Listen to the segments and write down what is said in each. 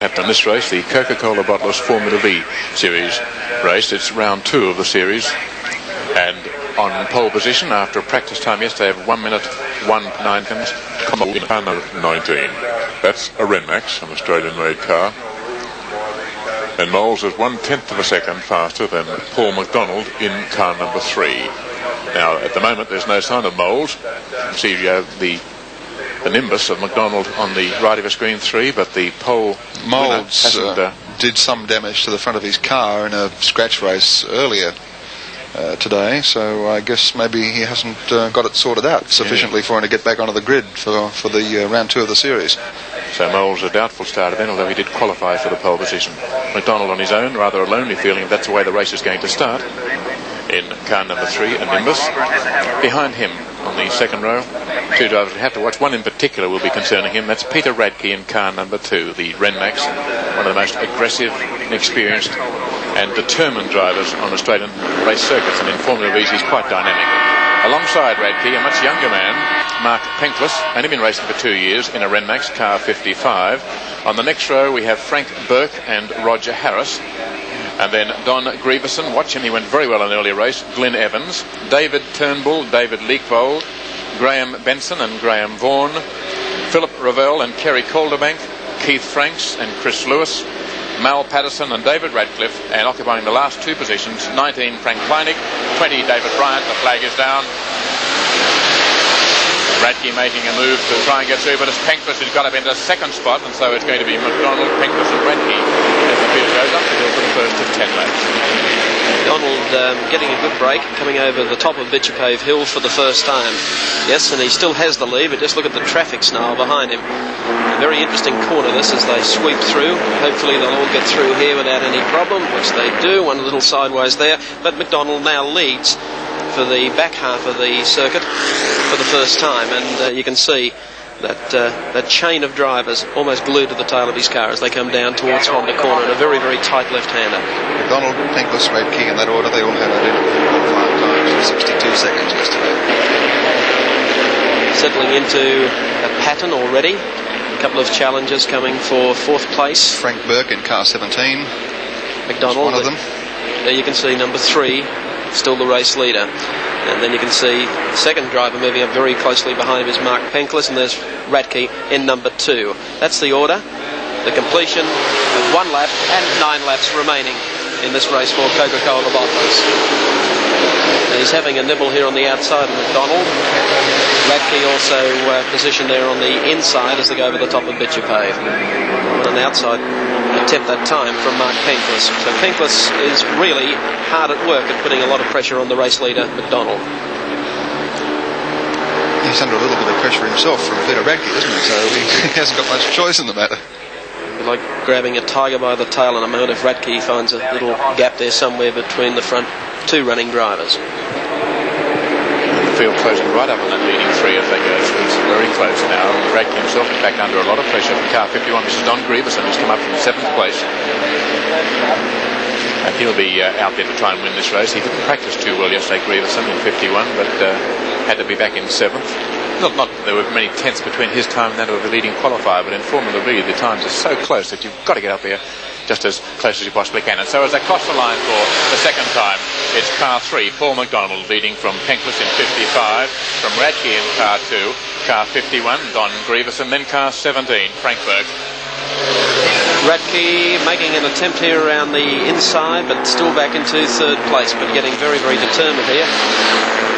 In this race, the Coca-Cola Bottlers Formula V Series race. It's round 2 of the series, and on pole position after practice time yesterday of 1 minute 19 seconds. Car number 19. That's a Renmax, an Australian-made car. And Moles is 1/10 of a second faster than Paul McDonald in car number 3. Now, at the moment, there's no sign of Moles. You can see the Nimbus of McDonald on the right of your screen 3, but the pole Moles did some damage to the front of his car in a scratch race earlier today, so I guess maybe he hasn't got it sorted out sufficiently for him to get back onto the grid for the round 2 of the series. So Moles a doubtful starter then, although he did qualify for the pole position. McDonald on his own, rather a lonely feeling that's the way the race is going to start. In car number 3, a Nimbus. Behind him on the second row, 2 drivers we have to watch. One in particular will be concerning him. That's Peter Radke in car number 2, the Renmax, one of the most aggressive, experienced and determined drivers on Australian race circuits, and in Formula V's he's quite dynamic. Alongside Radke, a much younger man, Mark Penckless, only been racing for 2 years in a Renmax, car 55. On the next row we have Frank Burke and Roger Harris. And then Don Grieverson, watch him, he went very well in an earlier race. Glyn Evans, David Turnbull, David Leakvold, Graham Benson and Graham Vaughan, Philip Ravel and Kerry Calderbank, Keith Franks and Chris Lewis, Mal Patterson and David Radcliffe, and occupying the last 2 positions, 19 Frank Kleinig, 20 David Bryant. The flag is down. Radke making a move to try and get through, but it's Penckless who's got up into the second spot, and so it's going to be McDonald, Penckless and Radke as the field goes up to the first of 10 laps. McDonald getting a good break, coming over the top of Bitchapave Hill for the first time. Yes, and he still has the lead, but just look at the traffic snarl behind him. A very interesting corner this as they sweep through. Hopefully they'll all get through here without any problem, which they do. One little sideways there, but McDonald now leads for the back half of the circuit for the first time, and you can see that chain of drivers almost glued to the tail of his car as they come down towards Honda Corner in a very, very tight left-hander. McDonald, Penckless, Radke in that order, they all had identical qualifying times in 62 seconds yesterday. Settling into a pattern already. A couple of challengers coming for 4th place. Frank Burke in car 17. McDonald, one of them. There you can see number 3, still the race leader. And then you can see the second driver moving up very closely behind him is Mark Penckless, and there's Radke in number 2. That's the order. The completion of 1 lap and 9 laps remaining in this race for Coca-Cola Bottlers. And he's having a nibble here on the outside of McDonald. Radke also positioned there on the inside as they go over the top of Bitchapave. On an outside attempt that time from Mark Penckless. So Penckless is really hard at work at putting a lot of pressure on the race leader, McDonald. He's under a little bit of pressure himself from Peter Radke, isn't he? So he hasn't got much choice in the matter. Like grabbing a tiger by the tail in a moment if Radke finds a little gap there somewhere between the front 2 running drivers. The field closing right up on that leading 3 as they go. It's very close now. Radke himself in fact under a lot of pressure from car 51. This is Don Grieverson, who's come up from 7th place. And he'll be out there to try and win this race. He didn't practice too well yesterday, Grieverson, in 51, but had to be back in 7th. Not there were many tenths between his time and that of the leading qualifier, but in Formula V the times are so close that you've got to get up there just as close as you possibly can. And so as they cross the line for the second time, it's car 3, Paul McDonald leading from Penckless in 55, from Radke in car 2, car 51, Don Grieverson, then car 17, Frank Burke. Radke making an attempt here around the inside, but still back into 3rd place, but getting very, very determined here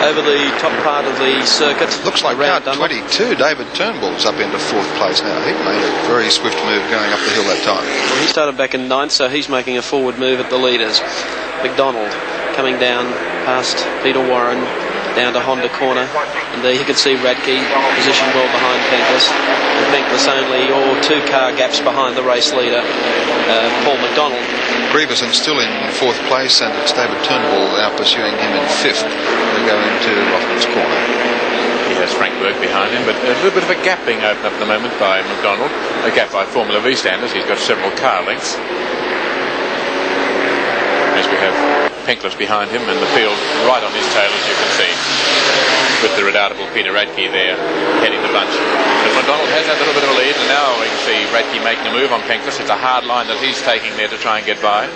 over the top part of the circuit. Looks like car 22, David Turnbull's up into 4th place now. He made a very swift move going up the hill that time. Well, he started back in 9th, so he's making a forward move at the leaders. McDonald coming down past Peter Warren, down to Honda Corner, and there you can see Radke positioned well behind Penckless, and Penckless only 2 car gaps behind the race leader, Paul McDonald. Grieverson still in 4th place, and it's David Turnbull now pursuing him in 5th. They go into Rothman's Corner. He has Frank Burke behind him, but a little bit of a gap being opened up at the moment by McDonald, a gap by Formula V standards. He's got several car lengths. As we have Penklis behind him, and the field right on his tail, as you can see, with the redoubtable Peter Radke there heading the bunch. But McDonald has that little bit of a lead, and now we can see Radke making a move on Penklis. It's a hard line that he's taking there to try and get by.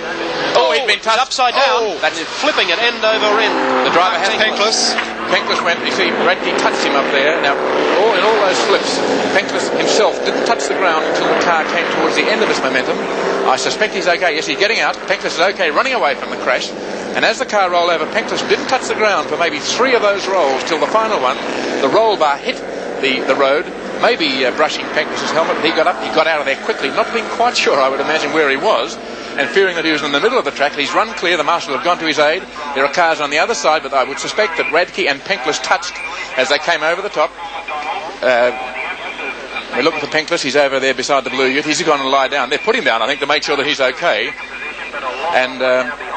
He'd been touched. Upside down. That's flipping it end over end. The driver has Penklis. Penklis went, you see, Radke touched him up there. Now, in all those flips, Penklis himself didn't touch the ground until the car came towards the end of its momentum. I suspect he's okay. Yes, he's getting out. Penklis is okay, running away from the crash. And as the car rolled over, Penklis didn't touch the ground for maybe 3 of those rolls till the final one. The roll bar hit the road, maybe brushing Penklis' helmet. He got up, he got out of there quickly, not being quite sure, I would imagine, where he was, and fearing that he was in the middle of the track. He's run clear. The marshal have gone to his aid. There are cars on the other side, but I would suspect that Radke and Penklis touched as they came over the top. We're looking for Penklis. He's over there beside the blue ute. He's gone and lie down. They put him down, I think, to make sure that he's okay. And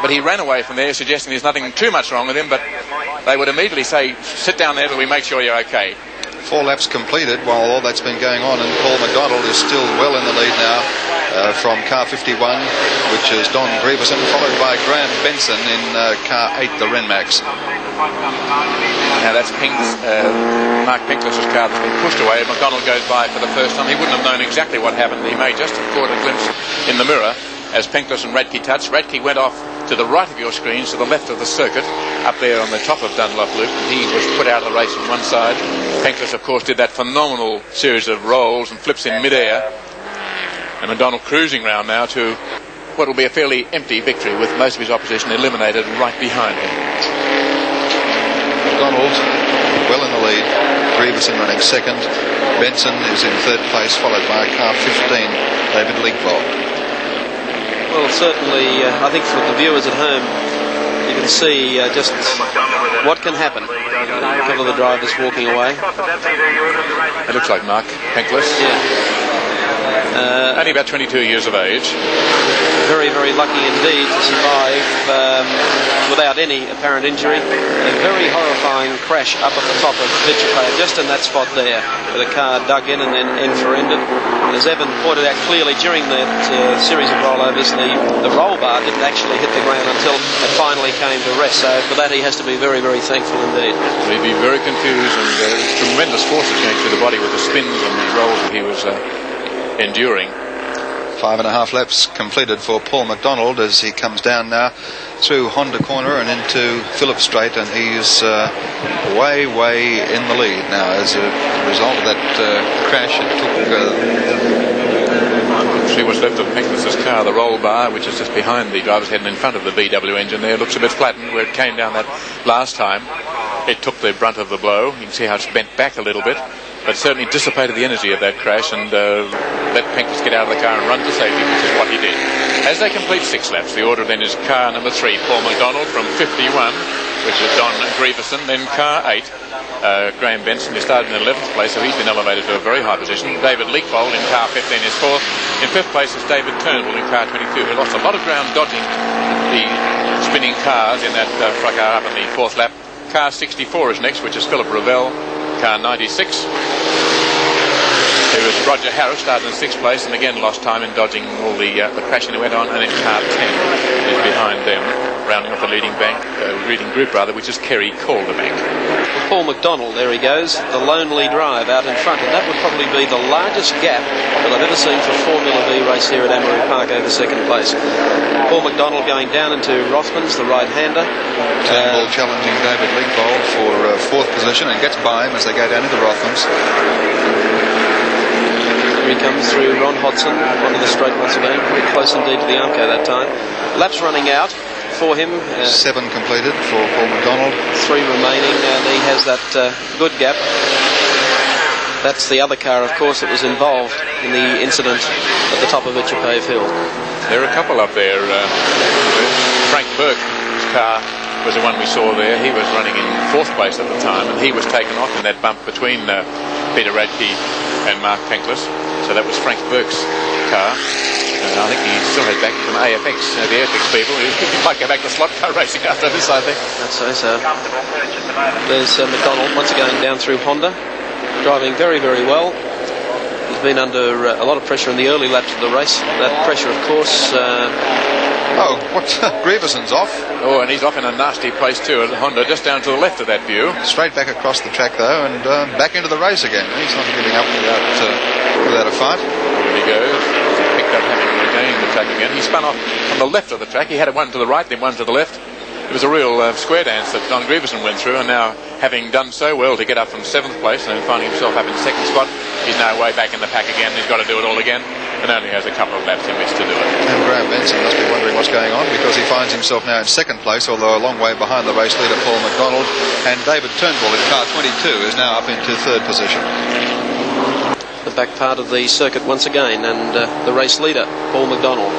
but he ran away from there, suggesting there's nothing too much wrong with him, but they would immediately say, sit down there till we make sure you're okay. 4 laps completed while all that's been going on, and Paul McDonald is still well in the lead now from car 51, which is Don Grieverson, followed by Graham Benson in car 8, the Renmax. Now that's Mark Penklis' car that's been pushed away. McDonald goes by for the first time. He wouldn't have known exactly what happened. He may just have caught a glimpse in the mirror as Penklis and Radke touched. Radke went off to the right of your screens, to the left of the circuit, up there on the top of Dunlop Loop, and he was put out of the race on one side. Penklis, of course, did that phenomenal series of rolls and flips in midair. And McDonald cruising round now to what will be a fairly empty victory, with most of his opposition eliminated right behind him. McDonald well in the lead. Grieverson running second. Benson is in third place, followed by car 15, David Leakvold. Well, certainly, I think for the viewers at home, you can see just what can happen. A couple of the drivers walking away. It looks like Mark Penklis. Yeah. Only about 22 years of age. Very, very lucky indeed to survive without any apparent injury. A very horrifying crash up at the top of Vichipay, just in that spot there, where the car dug in and then end-for-ended. And as Evan pointed out clearly, during that series of rollovers, the roll bar didn't actually hit the ground until it finally came to rest. So for that, he has to be very, very thankful indeed. He'd be very confused, and tremendous forces going through the body with the spins and the rolls that he was enduring. 5.5 laps completed for Paul McDonald as he comes down now through Honda Corner and into Phillip Straight, and he's way in the lead now as a result of that crash. It took see what's left of Penklis' car. The roll bar, which is just behind the driver's head and in front of the VW engine there, looks a bit flattened where it came down that last time. It took the brunt of the blow. You can see how it's bent back a little bit, but certainly dissipated the energy of that crash and let Penklis get out of the car and run to safety, which is what he did. As they complete 6 laps, the order then is car number 3, Paul McDonald from 51, which is Don Grieverson, then car 8, Graham Benson, who started in 11th place, so he's been elevated to a very high position. David Leakvold in car 15 is 4th. In 5th place is David Turnbull in car 22, who lost a lot of ground dodging the spinning cars in that fracas up in the 4th lap. Car 64 is next, which is Philip Ravel, car 96. There was Roger Harris, started in 6th place and again lost time in dodging all the crashing that went on, and then car 10 is behind them, rounding off the leading group, which is Kerry Calderbank. Paul McDonald, there he goes, the lonely drive out in front, and that would probably be the largest gap that I've ever seen for a Formula V race here at Amaroo Park over 2nd place. Paul McDonald going down into Rothmans, the right-hander. Turnbull challenging David Leakvold for 4th position and gets by him as they go down into Rothmans. He comes through Ron Hodson onto the straight once again, very close indeed to the Armco that time. Laps running out for him. 7 completed for Paul McDonald. 3 remaining, and he has that good gap. That's the other car, of course, that was involved in the incident at the top of Vichipay Hill. There are a couple up there. Frank Burke's car was the one we saw there. He was running in 4th place at the time, and he was taken off in that bump between Peter Radke and Mark Penklis. So that was Frank Burke's car. And I think he still has back from AFX, the AFX people. He might go back to slot car racing after this, I think. I'd say so. There's McDonald once again down through Honda, driving very, very well. He's been under a lot of pressure in the early laps of the race. That pressure, of course, Oh, what? Grieverson's off. Oh, and he's off in a nasty place too at Honda, just down to the left of that view. Straight back across the track though, and back into the race again. He's not giving up without a fight. There he goes. Picked up having regained the track again. He spun off on the left of the track. He had one to the right, then one to the left. It was a real square dance that Don Grieverson went through, and now, having done so well to get up from 7th place and then finding himself up in 2nd spot, he's now way back in the pack again. He's got to do it all again, and only has a couple of laps in which to do it. And Graham Benson must be wondering what's going on, because he finds himself now in 2nd place, although a long way behind the race leader Paul McDonald, and David Turnbull in car 22 is now up into 3rd position. The back part of the circuit once again, and the race leader, Paul McDonald,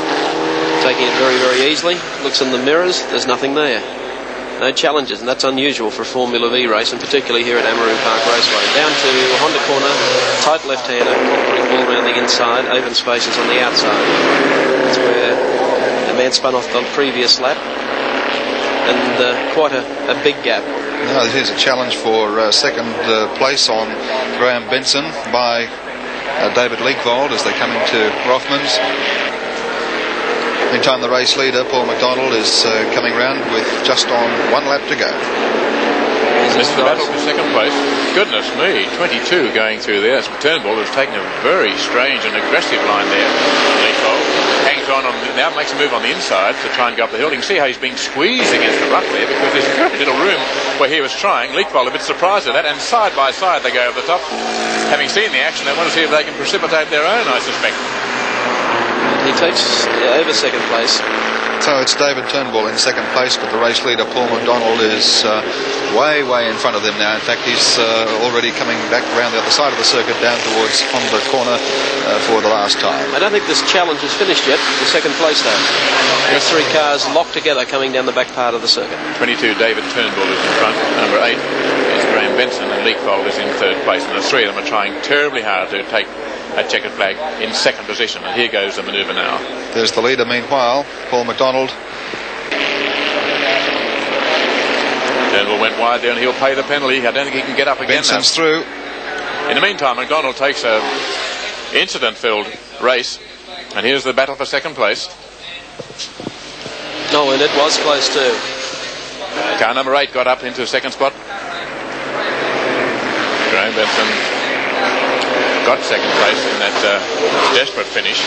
taking it very, very easily. Looks in the mirrors, there's nothing there. No challenges, and that's unusual for a Formula V race, and particularly here at Amaroo Park Raceway. Down to Honda corner, tight left-hander, conquering all around the inside, open spaces on the outside. That's where the man spun off the previous lap, and quite a big gap. Now, here's a challenge for 2nd place on Graham Benson by David Leekvold as they come into Rothmans. Meantime, the race leader, Paul McDonald, is coming round with just on 1 lap to go. This is the battle for 2nd place. Goodness me, 22 going through there. Turnbull has taken a very strange and aggressive line there. Leekvold hangs on, now makes a move on the inside to try and go up the hill. You can see how he's being squeezed against the rough there, because there's very little room where he was trying. Leekvold a bit surprised at that, and side by side they go over the top. Having seen the action, they want to see if they can precipitate their own, I suspect. He takes over 2nd place. So it's David Turnbull in 2nd place, but the race leader Paul McDonald is way in front of them now. In fact, he's already coming back around the other side of the circuit down towards Honda corner for the last time. I don't think this challenge is finished yet. The 2nd place though. There's 3 cars locked together coming down the back part of the circuit. 22 David Turnbull is in front. Number 8 is Graham Benson, and Leekvold is in 3rd place, and the 3 of them are trying terribly hard to take a checkered flag in 2nd position, and here goes the manoeuvre now. There's the leader meanwhile, Paul McDonald. Turnbull went wide there, and he'll pay the penalty. I don't think he can get up again. Benson's through. In the meantime, McDonald takes a incident-filled race, and here's the battle for 2nd place. No, and it was close too. Car number 8 got up into 2nd spot. Graham Benson got 2nd place in that desperate finish.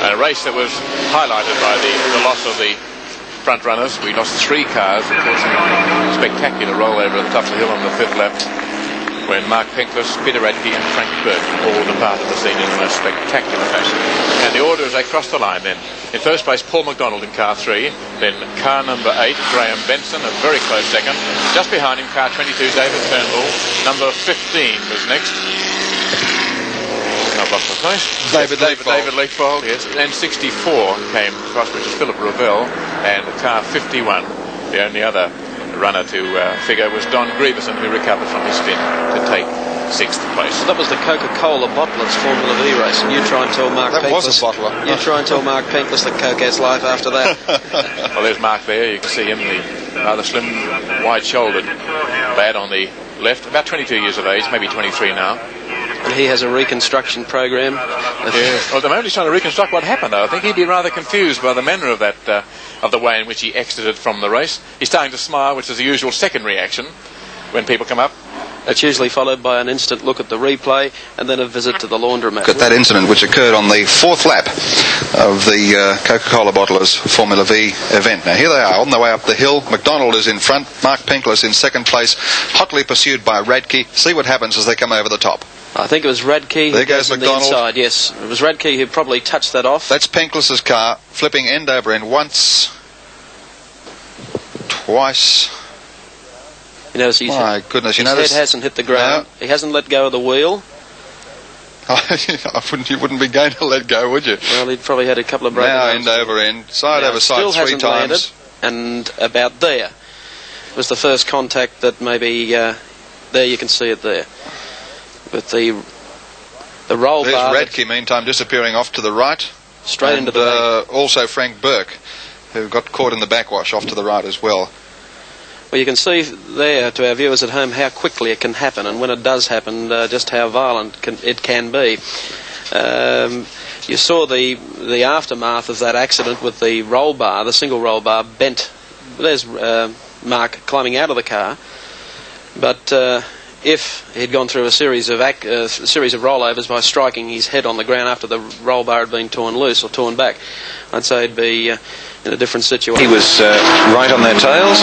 A race that was highlighted by the loss of the front runners. We lost 3 cars, unfortunately. Spectacular rollover at the top of the hill on the 5th lap, when Mark Penklis, Peter Radke and Frank Burke all departed the scene in the most spectacular fashion. And the order as they crossed the line then. In 1st place, Paul McDonald in car 3. Then car number 8, Graham Benson, a very close 2nd. Just behind him, car 22, David Turnbull. Number 15 was next. I've lost my place. David Leekvold, yes. And 64 came across, which is Philip Ravel, and car 51. The only other runner to figure was Don Grieverson, who recovered from his spin to take 6th place. That was the Coca-Cola bottler's Formula V race, and you try and tell Mark Penklis. That was a bottler. You try and tell Mark Penklis that Coke has life after that. Well, there's Mark there. You can see him, the rather slim, wide-shouldered lad on the left, about 22 years of age, maybe 23 now. And he has a reconstruction program. Yeah. Well, at the moment he's trying to reconstruct what happened, though. I think he'd be rather confused by the manner of that, of the way in which he exited from the race. He's starting to smile, which is the usual second reaction when people come up. It's usually followed by an instant look at the replay and then a visit to the laundromat. At that incident which occurred on the 4th lap of the Coca-Cola bottlers Formula V event. Now here they are on the way up the hill. McDonald is in front, Mark Penklis in 2nd place, hotly pursued by Radke. See what happens as they come over the top. I think it was Radke there who goes on the inside. Yes, it was Radke who probably touched that off. That's Penklis's car, flipping end over end once, twice. You notice his head hasn't hit the ground. No. He hasn't let go of the wheel. You wouldn't be going to let go, would you? Well, he'd probably had a couple of broken arms. Now end over end, side over side 3 times. And about there was the first contact that maybe there you can see it there. With the roll There's bar. There's Radke, meantime, disappearing off to the right. Straight into the back. Also Frank Burke, who got caught in the backwash off to the right as well. Well, you can see there, to our viewers at home, how quickly it can happen, and when it does happen, just how violent it can be. You saw the aftermath of that accident with the roll bar, the single roll bar bent. There's Mark climbing out of the car, but if he'd gone through a series of rollovers by striking his head on the ground after the roll bar had been torn loose or torn back, I'd say he'd be in a different situation. He was right on their tails.